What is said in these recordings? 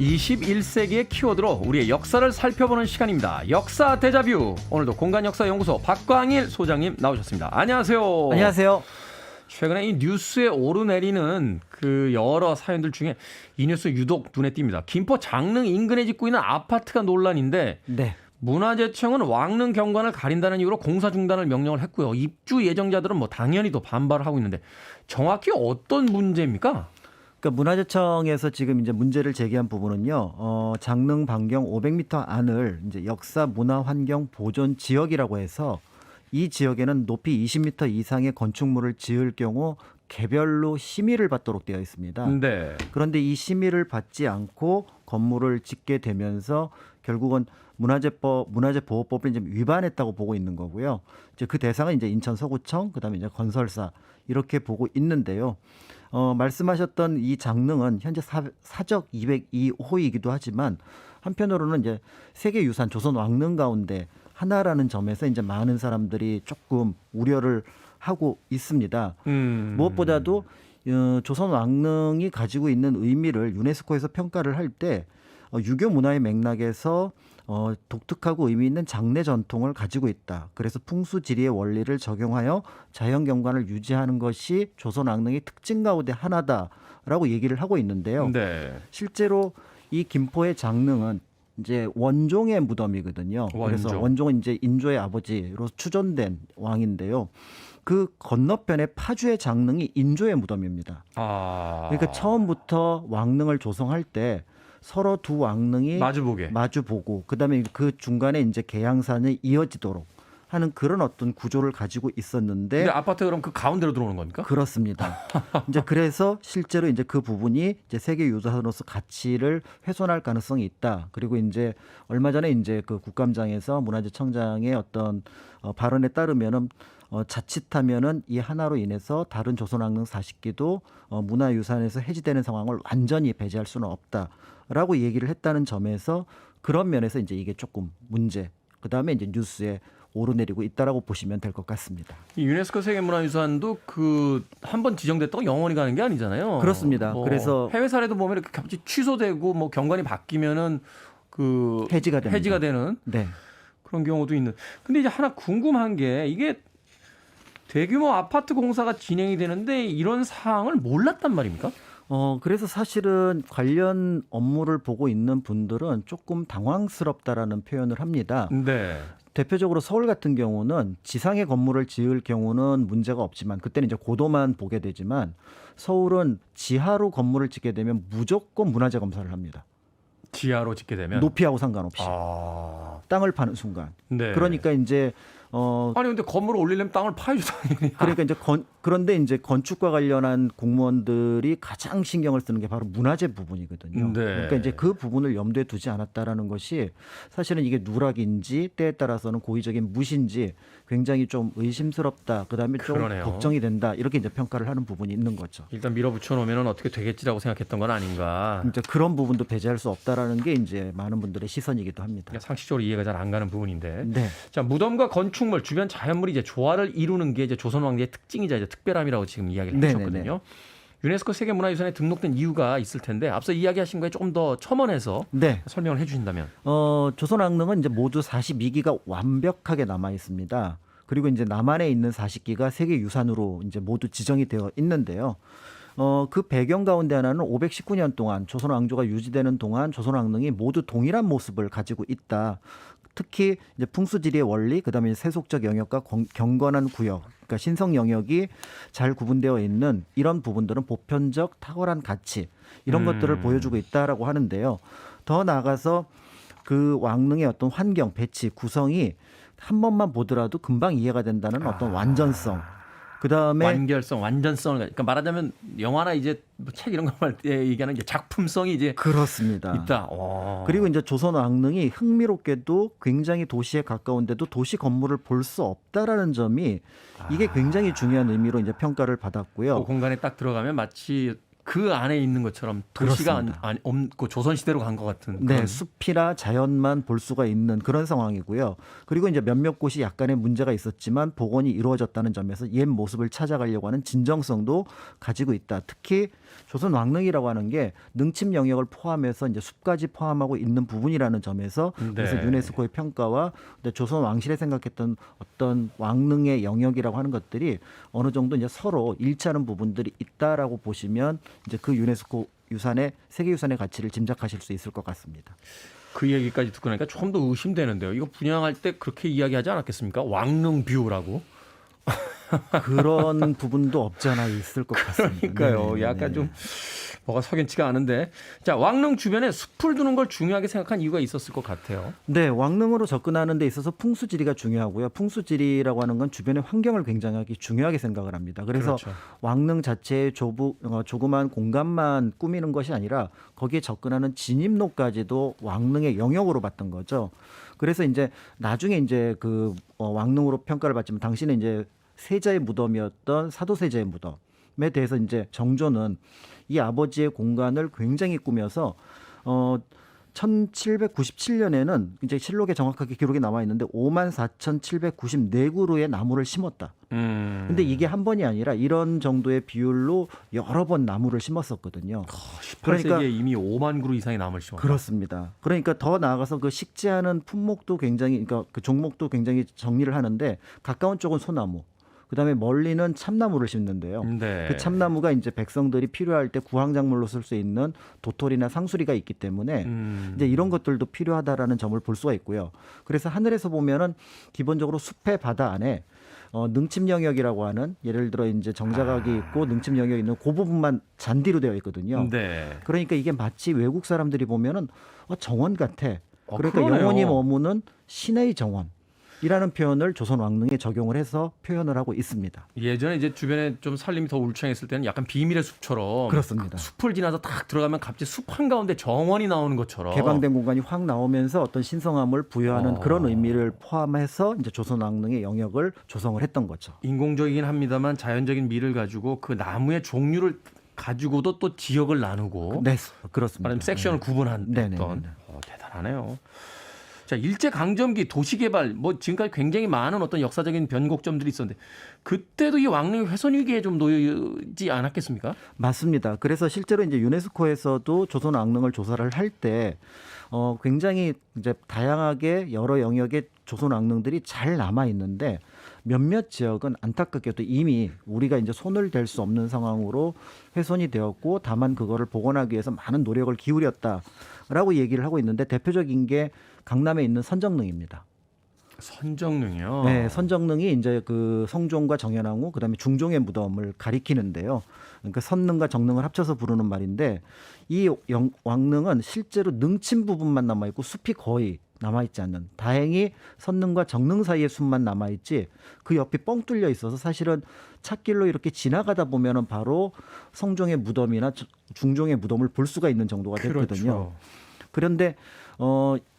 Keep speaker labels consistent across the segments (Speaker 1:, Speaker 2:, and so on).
Speaker 1: 21세기의 키워드로 우리의 역사를 살펴보는 시간입니다. 역사 데자뷰. 오늘도 공간역사연구소 박광일 소장님 나오셨습니다. 안녕하세요.
Speaker 2: 안녕하세요.
Speaker 1: 최근에 이 뉴스에 오르내리는 그 여러 사연들 중에 이 뉴스 유독 눈에 띕니다. 김포 장릉 인근에 짓고 있는 아파트가 논란인데
Speaker 2: 네.
Speaker 1: 문화재청은 왕릉 경관을 가린다는 이유로 공사 중단을 명령을 했고요. 입주 예정자들은 뭐 당연히 또 반발을 하고 있는데 정확히 어떤 문제입니까?
Speaker 2: 그러니까 문화재청에서 지금 이제 문제를 제기한 부분은요. 장릉 반경 500m 안을 이제 역사 문화 환경 보존 지역이라고 해서 이 지역에는 높이 20m 이상의 건축물을 지을 경우 개별로 심의를 받도록 되어 있습니다.
Speaker 1: 네.
Speaker 2: 그런데 이 심의를 받지 않고 건물을 짓게 되면서 결국은 문화재보호법을 이제 위반했다고 보고 있는 거고요. 이제 그 대상은 이제 인천 서구청, 그다음에 이제 건설사 이렇게 보고 있는데요. 말씀하셨던 이 장릉은 현재 사적 202호이기도 하지만 한편으로는 이제 세계유산 조선 왕릉 가운데 하나라는 점에서 이제 많은 사람들이 조금 우려를 하고 있습니다. 무엇보다도 조선 왕릉이 가지고 있는 의미를 유네스코에서 평가를 할 때 유교 문화의 맥락에서 독특하고 의미 있는 장례 전통을 가지고 있다. 그래서 풍수지리의 원리를 적용하여 자연경관을 유지하는 것이 조선 왕릉의 특징 가운데 하나다라고 얘기를 하고 있는데요.
Speaker 1: 네.
Speaker 2: 실제로 이 김포의 장릉은 이제 원종의 무덤이거든요. 그래서 원종은 이제 인조의 아버지로 추존된 왕인데요. 그 건너편에 파주의 장릉이 인조의 무덤입니다. 그러니까 처음부터 왕릉을 조성할 때 서로 두 왕릉이 마주보고 그다음에 그 중간에 이제 계양산이 이어지도록 하는 그런 어떤 구조를 가지고 있었는데.
Speaker 1: 근데 아파트가 그럼 그 가운데로 들어오는 겁니까?
Speaker 2: 그렇습니다. 이제 그래서 실제로 이제 그 부분이 이제 세계 유산으로서 가치를 훼손할 가능성이 있다. 그리고 이제 얼마 전에 이제 그 국감장에서 문화재청장의 어떤 발언에 따르면은 자칫하면은 이 하나로 인해서 다른 조선왕릉 40기도 문화유산에서 해지되는 상황을 완전히 배제할 수는 없다라고 얘기를 했다는 점에서 그런 면에서 이제 이게 조금 문제. 그 다음에 이제 뉴스에 오르내리고 있다라고 보시면 될 것 같습니다.
Speaker 1: 이 유네스코 세계문화유산도 그 한 번 지정됐다고 영원히 가는 게 아니잖아요.
Speaker 2: 그렇습니다. 그래서
Speaker 1: 해외 사례도 보면 이렇게 갑자기 취소되고 뭐 경관이 바뀌면은 그
Speaker 2: 해지가
Speaker 1: 되는
Speaker 2: 네.
Speaker 1: 그런 경우도 있는. 근데 이제 하나 궁금한 게 이게 대규모 아파트 공사가 진행이 되는데 이런 사항을 몰랐단 말입니까?
Speaker 2: 그래서 사실은 관련 업무를 보고 있는 분들은 조금 당황스럽다라는 표현을 합니다.
Speaker 1: 네.
Speaker 2: 대표적으로 서울 같은 경우는 지상의 건물을 지을 경우는 문제가 없지만 그때는 이제 고도만 보게 되지만 서울은 지하로 건물을 짓게 되면 무조건 문화재 검사를 합니다.
Speaker 1: 지하로 짓게 되면
Speaker 2: 높이하고 상관없이 땅을 파는 순간.
Speaker 1: 네.
Speaker 2: 그러니까 이제
Speaker 1: 아니 근데 건물을 올리려면 땅을 파야죠 당연히.
Speaker 2: 그러니까 이제 그런데 이제 건축과 관련한 공무원들이 가장 신경을 쓰는 게 바로 문화재 부분이거든요.
Speaker 1: 네.
Speaker 2: 그러니까 이제 그 부분을 염두에 두지 않았다라는 것이 사실은 이게 누락인지 때에 따라서는 고의적인 무시인지 굉장히 좀 의심스럽다. 그다음에 좀
Speaker 1: 그러네요.
Speaker 2: 걱정이 된다. 이렇게 이제 평가를 하는 부분이 있는 거죠.
Speaker 1: 일단 밀어붙여 놓으면 어떻게 되겠지라고 생각했던 건 아닌가.
Speaker 2: 이제 그런 부분도 배제할 수 없다라는 게 이제 많은 분들의 시선이기도 합니다.
Speaker 1: 상식적으로 이해가 잘 안 가는 부분인데.
Speaker 2: 네.
Speaker 1: 자, 무덤과 건축물, 주변 자연물이 이제 조화를 이루는 게 이제 조선 왕조의 특징이자 이제 특별함이라고 지금 이야기를 해주셨거든요. 유네스코 세계문화유산에 등록된 이유가 있을 텐데 앞서 이야기하신 거에 조금 더 첨언해서 설명을 해주신다면.
Speaker 2: 조선 왕릉은 이제 모두 42기가 완벽하게 남아 있습니다. 그리고 이제 남한에 있는 40기가 세계유산으로 이제 모두 지정이 되어 있는데요. 그 배경 가운데 하나는 519년 동안 조선 왕조가 유지되는 동안 조선 왕릉이 모두 동일한 모습을 가지고 있다. 특히 이제 풍수지리의 원리, 그다음에 세속적 영역과 경건한 구역, 그러니까 신성 영역이 잘 구분되어 있는 이런 부분들은 보편적 탁월한 가치 이런 것들을 보여주고 있다라고 하는데요. 더 나아가서 그 왕릉의 어떤 환경, 배치, 구성이 한 번만 보더라도 금방 이해가 된다는 어떤 완전성. 그다음에
Speaker 1: 완결성, 완전성을 그러니까 말하자면 영화나 이제 뭐 책 이런 거 말 때 얘기하는 게 작품성이 이제
Speaker 2: 그렇습니다.
Speaker 1: 있다.
Speaker 2: 그리고 이제 조선 왕릉이 흥미롭게도 굉장히 도시에 가까운데도 도시 건물을 볼 수 없다라는 점이 이게 굉장히 중요한 의미로 이제 평가를 받았고요.
Speaker 1: 그 공간에 딱 들어가면 마치 그 안에 있는 것처럼 도시가
Speaker 2: 그렇습니다.
Speaker 1: 없고 조선 시대로 간 것 같은.
Speaker 2: 네,
Speaker 1: 그런.
Speaker 2: 숲이나 자연만 볼 수가 있는 그런 상황이고요. 그리고 이제 몇몇 곳이 약간의 문제가 있었지만 복원이 이루어졌다는 점에서 옛 모습을 찾아가려고 하는 진정성도 가지고 있다. 특히 조선 왕릉이라고 하는 게 능침 영역을 포함해서 이제 숲까지 포함하고 있는 부분이라는 점에서 그래서
Speaker 1: 네.
Speaker 2: 유네스코의 평가와 조선 왕실에 생각했던 어떤 왕릉의 영역이라고 하는 것들이 어느 정도 이제 서로 일치하는 부분들이 있다라고 보시면 이제 그 유네스코 유산의 세계유산의 가치를 짐작하실 수 있을 것 같습니다.
Speaker 1: 그 얘기까지 듣고 나니까 조금 더 의심되는데요. 이거 분양할 때 그렇게 이야기하지 않았겠습니까? 왕릉 뷰라고.
Speaker 2: 그런 부분도 없지 않아 있을 것 같습니다.
Speaker 1: 그러니까요.
Speaker 2: 네네네.
Speaker 1: 약간 좀 뭐가 석연치가 않은데. 자, 왕릉 주변에 숲을 두는 걸 중요하게 생각한 이유가 있었을 것 같아요.
Speaker 2: 네, 왕릉으로 접근하는 데 있어서 풍수지리가 중요하고요. 풍수지리라고 하는 건 주변의 환경을 굉장히 중요하게 생각을 합니다. 그래서
Speaker 1: 그렇죠.
Speaker 2: 왕릉 자체의 조그만 공간만 꾸미는 것이 아니라 거기에 접근하는 진입로까지도 왕릉의 영역으로 봤던 거죠. 그래서 이제 나중에 이제 그 왕릉으로 평가를 받지만 당시는 이제 세자의 무덤이었던 사도세자의 무덤에 대해서 이제 정조는 이 아버지의 공간을 굉장히 꾸며서 1797년에는 이제 실록에 정확하게 기록이 남아 있는데 54,794그루의 나무를 심었다. 근데 이게 한 번이 아니라 이런 정도의 비율로 여러 번 나무를 심었었거든요.
Speaker 1: 18세기에 이미 5만 그루 이상의 나무를 심었다.
Speaker 2: 그렇습니다. 그러니까 더 나아가서 그 식재하는 품목도 굉장히 그러니까 그 종목도 굉장히 정리를 하는데 가까운 쪽은 소나무, 그다음에 멀리는 참나무를 심는데요.
Speaker 1: 네.
Speaker 2: 그 참나무가 이제 백성들이 필요할 때 구황작물로 쓸 수 있는 도토리나 상수리가 있기 때문에 이제 이런 것들도 필요하다라는 점을 볼 수가 있고요. 그래서 하늘에서 보면은 기본적으로 숲의 바다 안에 능침 영역이라고 하는 예를 들어 이제 정자각이 있고 능침 영역이 있는 그 부분만 잔디로 되어 있거든요.
Speaker 1: 네.
Speaker 2: 그러니까 이게 마치 외국 사람들이 보면은 정원 같아. 그러니까
Speaker 1: 그러네요.
Speaker 2: 영원히 머무는 신의 정원이라는 표현을 조선 왕릉에 적용을 해서 표현을 하고 있습니다.
Speaker 1: 예전에 이제 주변에 좀 살림이 더 울창했을 때는 약간 비밀의 숲처럼
Speaker 2: 그렇습니다.
Speaker 1: 숲을 지나서 딱 들어가면 갑자기 숲 한가운데 정원이 나오는 것처럼
Speaker 2: 개방된 공간이 확 나오면서 어떤 신성함을 부여하는 그런 의미를 포함해서 이제 조선 왕릉의 영역을 조성을 했던 거죠.
Speaker 1: 인공적이긴 합니다만 자연적인 미를 가지고 그 나무의 종류를 가지고도 또 지역을 나누고
Speaker 2: 네, 그렇습니다.
Speaker 1: 말하자면 섹션을 구분한
Speaker 2: 네네네.
Speaker 1: 어떤 대단하네요. 자, 일제 강점기 도시 개발 뭐 지금까지 굉장히 많은 어떤 역사적인 변곡점들이 있었는데 그때도 이 왕릉이 훼손 위기에 좀 놓이지 않았겠습니까?
Speaker 2: 맞습니다. 그래서 실제로 이제 유네스코에서도 조선 왕릉을 조사를 할 때 굉장히 이제 다양하게 여러 영역의 조선 왕릉들이 잘 남아 있는데 몇몇 지역은 안타깝게도 이미 우리가 이제 손을 댈 수 없는 상황으로 훼손이 되었고 다만 그거를 복원하기 위해서 많은 노력을 기울였다라고 얘기를 하고 있는데 대표적인 게 강남에 있는 선정릉입니다.
Speaker 1: 선정릉이요.
Speaker 2: 네, 선정릉이 이제 그 성종과 정현왕후 그다음에 중종의 무덤을 가리키는데요. 그러니까 선릉과 정릉을 합쳐서 부르는 말인데 이 왕릉은 실제로 능침 부분만 남아 있고 숲이 거의 남아 있지 않는. 다행히 선릉과 정릉 사이에 숲만 남아 있지 그 옆이 뻥 뚫려 있어서 사실은 찻길로 이렇게 지나가다 보면은 바로 성종의 무덤이나 중종의 무덤을 볼 수가 있는 정도가 됐거든요.
Speaker 1: 그렇죠.
Speaker 2: 그런데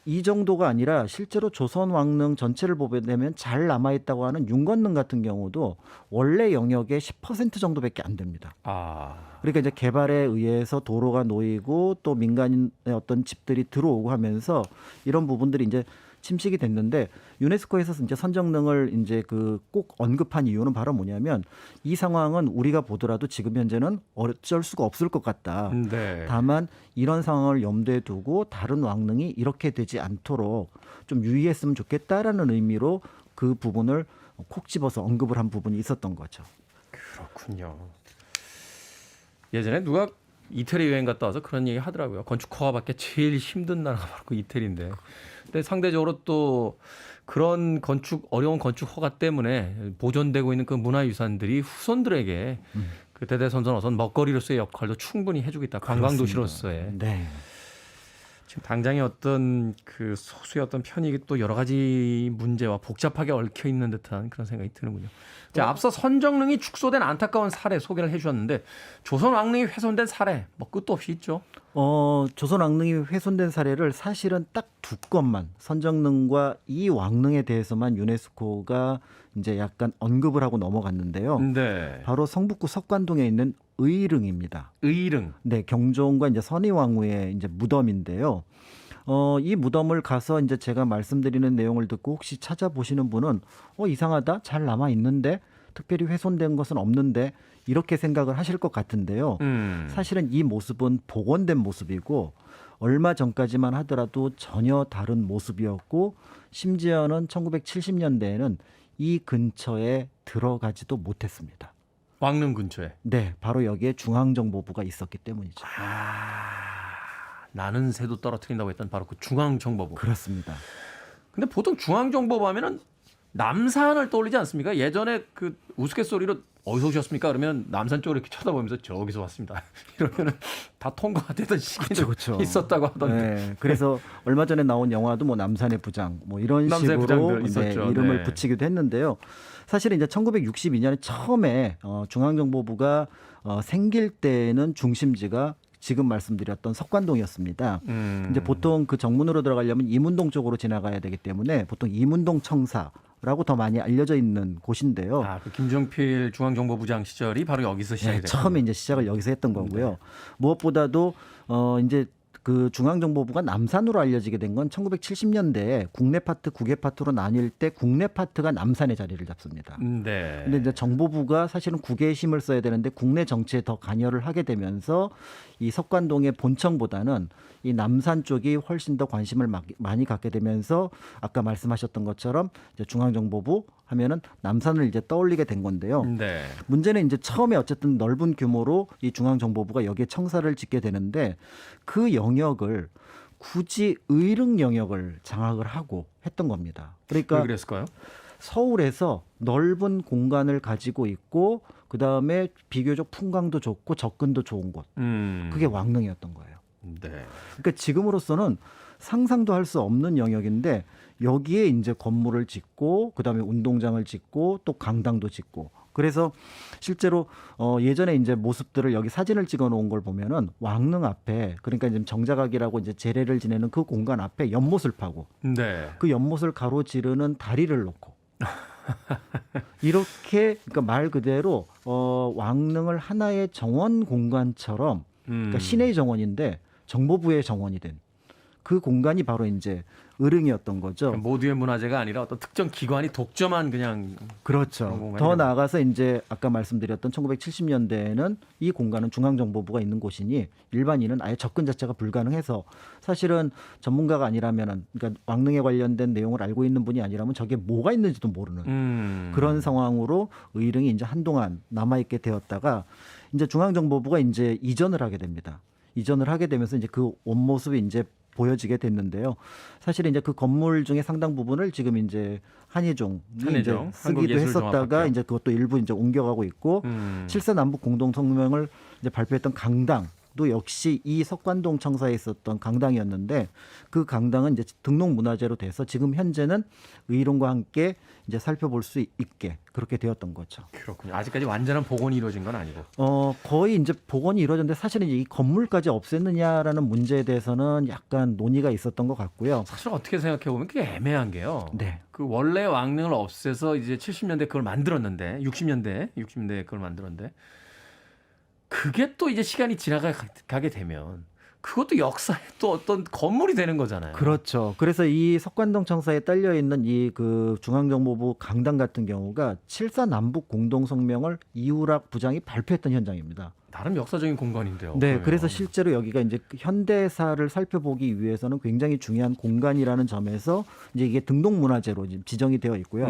Speaker 2: 이 정도가 아니라 실제로 조선 왕릉 전체를 보게 되면 잘 남아있다고 하는 윤건릉 같은 경우도 원래 영역의 10% 정도밖에 안 됩니다. 그러니까 이제 개발에 의해서 도로가 놓이고 또 민간의 어떤 집들이 들어오고 하면서 이런 부분들이 이제 침식이 됐는데 유네스코에서 이제 선정릉을 이제 그 꼭 언급한 이유는 바로 뭐냐면 이 상황은 우리가 보더라도 지금 현재는 어쩔 수가 없을 것 같다.
Speaker 1: 네.
Speaker 2: 다만 이런 상황을 염두에 두고 다른 왕릉이 이렇게 되지 않도록 좀 유의했으면 좋겠다라는 의미로 그 부분을 콕 집어서 언급을 한 부분이 있었던 거죠.
Speaker 1: 그렇군요. 예전에 누가 이태리 여행 갔다 와서 그런 얘기 하더라고요. 건축 허가받기 제일 힘든 나라가 바로 그 이태리인데. 근데 상대적으로 또 그런 어려운 건축 허가 때문에 보존되고 있는 그 문화유산들이 후손들에게 그 대대손손 먹거리로서의 역할도 충분히 해주고 있다. 관광도시로서의.
Speaker 2: 네.
Speaker 1: 지금 당장의 어떤 그 소수의 어떤 편익이 또 여러 가지 문제와 복잡하게 얽혀 있는 듯한 그런 생각이 드는군요. 자, 앞서 선정릉이 축소된 안타까운 사례 소개를 해주셨는데 조선 왕릉이 훼손된 사례 뭐 끝도 없이 있죠.
Speaker 2: 조선 왕릉이 훼손된 사례를 사실은 딱 두 건만 선정릉과 이 왕릉에 대해서만 유네스코가 이제 약간 언급을 하고 넘어갔는데요.
Speaker 1: 네.
Speaker 2: 바로 성북구 석관동에 있는 의릉입니다.
Speaker 1: 의릉.
Speaker 2: 네, 경종과 이제 선의왕후의 이제 무덤인데요. 이 무덤을 가서 이제 제가 말씀드리는 내용을 듣고 혹시 찾아보시는 분은 이상하다, 잘 남아 있는데 특별히 훼손된 것은 없는데 이렇게 생각을 하실 것 같은데요. 사실은 이 모습은 복원된 모습이고 얼마 전까지만 하더라도 전혀 다른 모습이었고 심지어는 1970년대에는 이 근처에 들어가지도 못했습니다.
Speaker 1: 왕릉 근처에.
Speaker 2: 네, 바로 여기에 중앙정보부가 있었기 때문이죠.
Speaker 1: 나는 새도 떨어뜨린다고 했던 바로 그 중앙정보부.
Speaker 2: 그렇습니다.
Speaker 1: 근데 보통 중앙정보부 하면은 남산을 떠올리지 않습니까? 예전에 그 우스갯소리로 어디서 오셨습니까? 그러면 남산 쪽으로 이렇게 쳐다보면서 저기서 왔습니다. 이러면은 다 통과가 되던 시기도
Speaker 2: 그쵸.
Speaker 1: 있었다고 하던데.
Speaker 2: 네, 그래서 얼마 전에 나온 영화도 뭐 남산의 부장 뭐 이런
Speaker 1: 남산의
Speaker 2: 식으로
Speaker 1: 부장들 있었죠.
Speaker 2: 이름을
Speaker 1: 네.
Speaker 2: 붙이기도 했는데요. 사실은 이제 1962년에 처음에 중앙정보부가 생길 때는 중심지가 지금 말씀드렸던 석관동이었습니다. 이제 보통 그 정문으로 들어가려면 이문동 쪽으로 지나가야 되기 때문에 보통 이문동 청사라고 더 많이 알려져 있는 곳인데요.
Speaker 1: 그 김종필 중앙정보부장 시절이 바로 여기서 시작이
Speaker 2: 네,
Speaker 1: 됐죠.
Speaker 2: 처음에 이제 시작을 여기서 했던 거고요. 무엇보다도 이제 그 중앙정보부가 남산으로 알려지게 된 건 1970년대에 국내 파트, 국외 파트로 나뉠 때 국내 파트가 남산에 자리를 잡습니다.
Speaker 1: 네.
Speaker 2: 근데 이제 정보부가 사실은 국외에 힘을 써야 되는데 국내 정치에 더 관여를 하게 되면서 이 석관동의 본청보다는 이 남산 쪽이 훨씬 더 관심을 많이 갖게 되면서 아까 말씀하셨던 것처럼 이제 중앙정보부 하면은 남산을 이제 떠올리게 된 건데요.
Speaker 1: 네.
Speaker 2: 문제는 이제 처음에 어쨌든 넓은 규모로 이 중앙정보부가 여기에 청사를 짓게 되는데 그 영역을 굳이 의릉 영역을 장악을 하고 했던 겁니다.
Speaker 1: 왜
Speaker 2: 그러니까
Speaker 1: 그랬을까요?
Speaker 2: 서울에서 넓은 공간을 가지고 있고 그다음에 비교적 풍광도 좋고 접근도 좋은 곳. 그게 왕릉이었던 거예요.
Speaker 1: 네.
Speaker 2: 그러니까 지금으로서는 상상도 할 수 없는 영역인데 여기에 이제 건물을 짓고 그다음에 운동장을 짓고 또 강당도 짓고 그래서 실제로 예전에 이제 모습들을 여기 사진을 찍어 놓은 걸 보면은 왕릉 앞에 그러니까 지금 정자각이라고 이제 제례를 지내는 그 공간 앞에 연못을 파고
Speaker 1: 네.
Speaker 2: 그 연못을 가로지르는 다리를 놓고 이렇게 그러니까 말 그대로 왕릉을 하나의 정원 공간처럼 그러니까 시내의 정원인데 정보부의 정원이 된 그 공간이 바로 이제 의릉이었던 거죠.
Speaker 1: 모두의 문화재가 아니라 어떤 특정 기관이 독점한 그냥
Speaker 2: 그렇죠.
Speaker 1: 그런 공간이라고.
Speaker 2: 더 나아가서 이제 아까 말씀드렸던 1970년대에는 이 공간은 중앙정보부가 있는 곳이니 일반인은 아예 접근 자체가 불가능해서 사실은 전문가가 아니라면은 그러니까 왕릉에 관련된 내용을 알고 있는 분이 아니라면 저게 뭐가 있는지도 모르는 그런 상황으로 의릉이 이제 한동안 남아있게 되었다가 이제 중앙정보부가 이제 이전을 하게 됩니다. 이전을 하게 되면서 이제 그 원모습이 이제 보여지게 됐는데요. 사실 이제 그 건물 중에 상당 부분을 지금 이제 한예종이 이제 쓰기도 했었다가 이제 그것도 일부 이제 옮겨가고 있고 7사 남북 공동 성명을 이제 발표했던 강당도 역시 이 석관동 청사에 있었던 강당이었는데 그 강당은 이제 등록 문화재로 돼서 지금 현재는 의론과 함께 이제 살펴볼 수 있게 그렇게 되었던 거죠.
Speaker 1: 그렇군요. 아직까지 완전한 복원이 이루어진 건 아니고.
Speaker 2: 거의 이제 복원이 이루어졌는데 사실은 이 건물까지 없앴느냐라는 문제에 대해서는 약간 논의가 있었던 것 같고요.
Speaker 1: 사실 어떻게 생각해 보면 그게 애매한 게요.
Speaker 2: 네.
Speaker 1: 그 원래 왕릉을 없애서 이제 70년대 그걸 만들었는데 60년대 그걸 만들었는데 그게 또 이제 시간이 지나가게 되면 그것도 역사의 또 어떤 건물이 되는 거잖아요.
Speaker 2: 그렇죠. 그래서 이 석관동 청사에 딸려 있는 이 그 중앙정보부 강당 같은 경우가 7사 남북 공동 성명을 이우락 부장이 발표했던 현장입니다.
Speaker 1: 나름 역사적인 공간인데요.
Speaker 2: 네,
Speaker 1: 그러면.
Speaker 2: 그래서 실제로 여기가 이제 현대사를 살펴보기 위해서는 굉장히 중요한 공간이라는 점에서 이제 이게 등록문화재로 지정이 되어 있고요.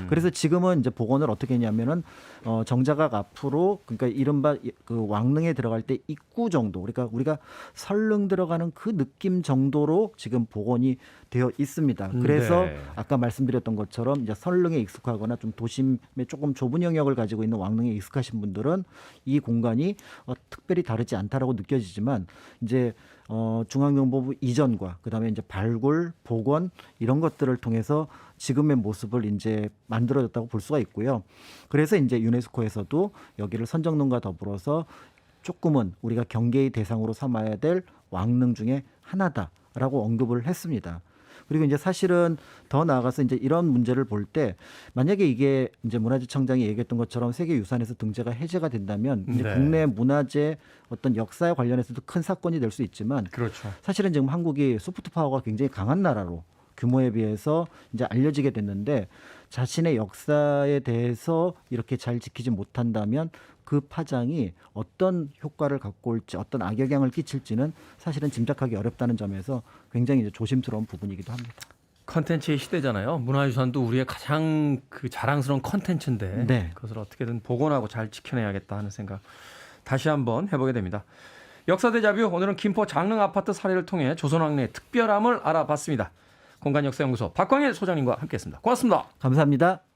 Speaker 2: 그래서 지금은 이제 복원을 어떻게 했냐면은 정자각 앞으로 그러니까 이른바 그 왕릉에 들어갈 때 입구 정도, 그러니까 우리가 설릉 들어가는 그 느낌 정도로 지금 복원이 되어 있습니다. 그래서
Speaker 1: 네.
Speaker 2: 아까 말씀드렸던 것처럼 이제 설릉에 익숙하거나 좀 도심에 조금 좁은 영역을 가지고 있는 왕릉에 익숙하신 분들은 이 공간이 특별히 다르지 않다라고 느껴지지만 이제 중앙정보부 이전과 그다음에 이제 발굴, 복원 이런 것들을 통해서 지금의 모습을 이제 만들어졌다고 볼 수가 있고요. 그래서 이제 유네스코에서도 여기를 선정론과 더불어서 조금은 우리가 경계의 대상으로 삼아야 될 왕릉 중에 하나다라고 언급을 했습니다. 그리고 이제 사실은 더 나아가서 이제 이런 문제를 볼 때 만약에 이게 이제 문화재청장이 얘기했던 것처럼 세계유산에서 등재가 해제가 된다면 이제
Speaker 1: 네.
Speaker 2: 국내 문화재 어떤 역사에 관련해서도 큰 사건이 될 수 있지만
Speaker 1: 그렇죠.
Speaker 2: 사실은 지금 한국이 소프트 파워가 굉장히 강한 나라로 규모에 비해서 이제 알려지게 됐는데 자신의 역사에 대해서 이렇게 잘 지키지 못한다면 그 파장이 어떤 효과를 갖고 올지 어떤 악영향을 끼칠지는 사실은 짐작하기 어렵다는 점에서 굉장히 이제 조심스러운 부분이기도 합니다.
Speaker 1: 컨텐츠의 시대잖아요. 문화유산도 우리의 가장 그 자랑스러운 컨텐츠인데
Speaker 2: 네.
Speaker 1: 그것을 어떻게든 복원하고 잘 지켜내야겠다 하는 생각 다시 한번 해보게 됩니다. 역사대자뷰 오늘은 김포 장릉 아파트 사례를 통해 조선왕래의 특별함을 알아봤습니다. 공간역사연구소 박광일 소장님과 함께했습니다. 고맙습니다.
Speaker 2: 감사합니다.